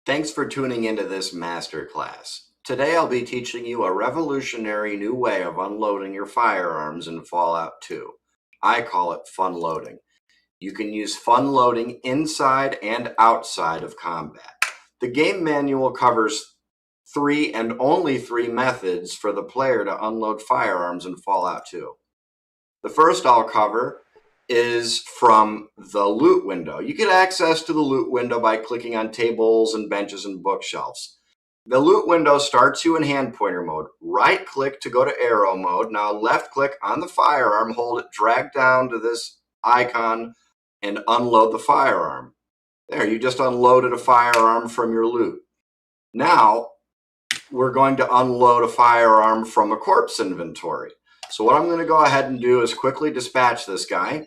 Thanks for tuning into this masterclass. Today I'll be teaching you a revolutionary new way of unloading your firearms in Fallout 2. I call it fun loading. You can use fun loading inside and outside of combat. The game manual covers three and only three methods for the player to unload firearms in Fallout 2. The first I'll cover is from the loot window. You get access to the loot window by clicking on tables and benches and bookshelves. The loot window starts you in hand pointer mode. Right click to go to arrow mode. Now left click on the firearm, hold it, drag down to this icon and unload the firearm. There, you just unloaded a firearm from your loot. Now we're going to unload a firearm from a corpse inventory. So what I'm going to go ahead and do is quickly dispatch this guy.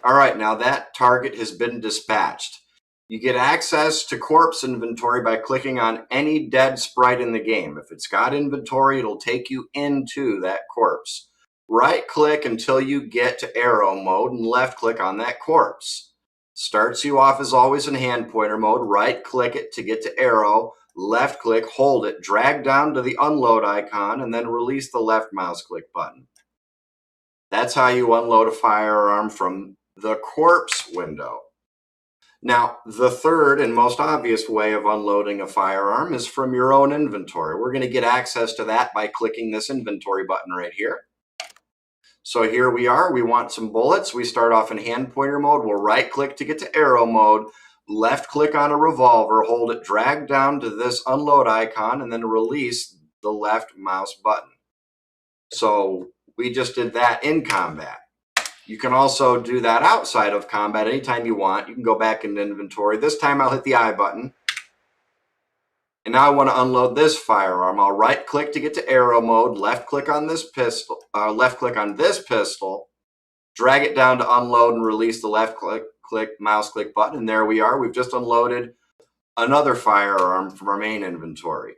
All right, now that target has been dispatched. You get access to corpse inventory by clicking on any dead sprite in the game. If it's got inventory, it'll take you into that corpse. Right click until you get to arrow mode and left click on that corpse. Starts you off as always in hand pointer mode. Right click it to get to arrow. Left click, hold it, drag down to the unload icon, and then release the left mouse click button. That's how you unload a firearm from the corpse window. Now, the third and most obvious way of unloading a firearm is from your own inventory. We're going to get access to that by clicking this inventory button right here. So here we are. We want some bullets. We start off in hand pointer mode. We'll right click to get to arrow mode. Left click on a revolver, hold it, drag down to this unload icon, and then release the left mouse button. So we just did that in combat. You can also do that outside of combat anytime you want. You can go back into inventory. This time I'll hit the I button. And now I want to unload this firearm. I'll right click to get to arrow mode, left click on this pistol, drag it down to unload and release the left click mouse click button, and there we are. We've just unloaded another firearm from our main inventory.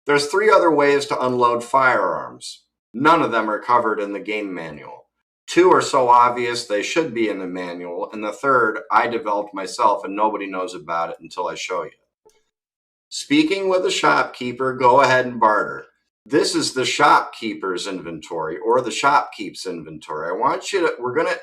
There's three other ways to unload firearms. None of them are covered in the game manual. Two are so obvious they should be in the manual, and the third I developed myself and nobody knows about it until I show you. Speaking with a shopkeeper, go ahead and barter. This is the shopkeeper's inventory or the shopkeep's inventory. We're going to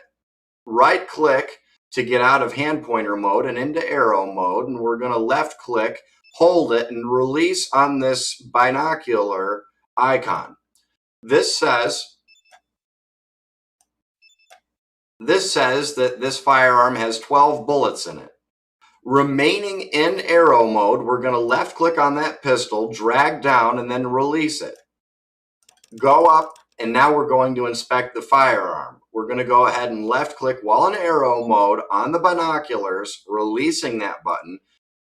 right click to get out of hand pointer mode and into arrow mode, and we're going to left click, hold it, and release on this binocular icon. This says that this firearm has 12 bullets in it. Remaining in arrow mode, we're going to left click on that pistol, drag down, and then release it. Go up, and now we're going to inspect the firearm. We're going to go ahead and left click while in arrow mode on the binoculars, releasing that button,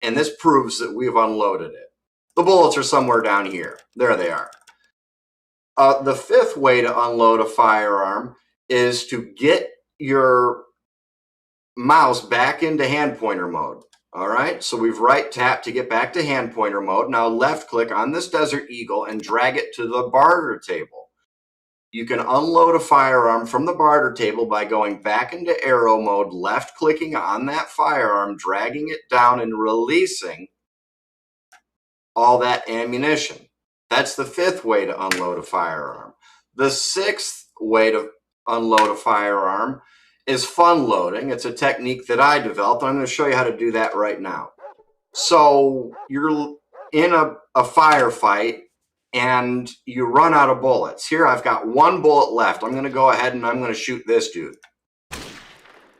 and this proves that we've unloaded it. The bullets are somewhere down here. There they are. The fifth way to unload a firearm is to get your mouse back into hand pointer mode. All right, so we've right tapped to get back to hand pointer mode. Now left click on this Desert Eagle and drag it to the barter table. You can unload a firearm from the barter table by going back into arrow mode, left clicking on that firearm, dragging it down and releasing all that ammunition. That's the fifth way to unload a firearm. The sixth way to unload a firearm is fun loading. It's a technique that I developed. I'm going to show you how to do that right now. So you're in a firefight and you run out of bullets. Here I've got one bullet left. I'm going to go ahead and I'm going to shoot this dude.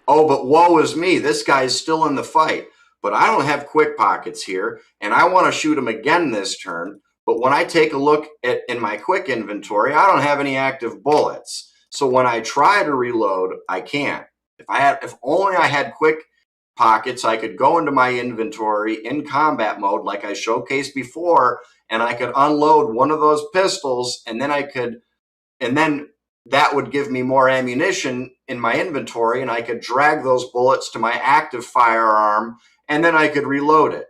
Oh, but woe is me. This guy's still in the fight. But I don't have quick pockets here, and I want to shoot him again this turn. But when I take a look in my quick inventory, I don't have any active bullets. So when I try to reload, I can't. If only I had quick pockets, I could go into my inventory in combat mode like I showcased before, and I could unload one of those pistols, and then that would give me more ammunition in my inventory, and I could drag those bullets to my active firearm, and then I could reload it.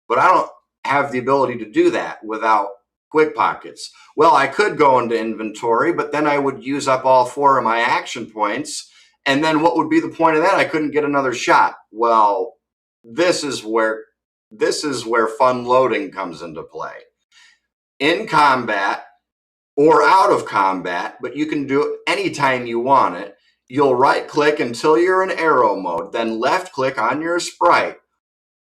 But I don't have the ability to do that without quick pockets. Well, I could go into inventory, but then I would use up all 4 of my action points, and then what would be the point of that? I couldn't get another shot. Well, this is where this is where fun loading comes into play. In combat or out of combat, but you can do it anytime you want it, you'll right click until you're in arrow mode, then left click on your sprite.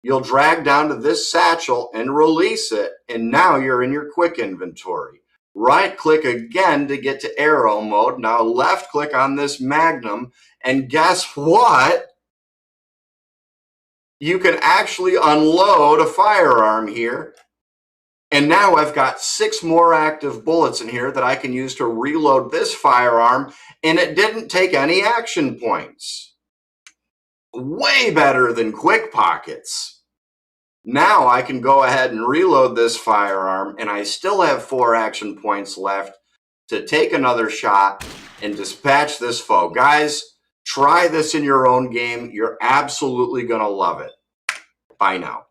You'll drag down to this satchel and release it, and now you're in your quick inventory. Right click again to get to arrow mode. Now left click on this magnum, and guess what? You can actually unload a firearm here. And now I've got 6 more active bullets in here that I can use to reload this firearm, and it didn't take any action points. Way better than quick pockets. Now I can go ahead and reload this firearm, and I still have 4 action points left to take another shot and dispatch this foe. Guys, try this in your own game. You're absolutely going to love it. Bye now.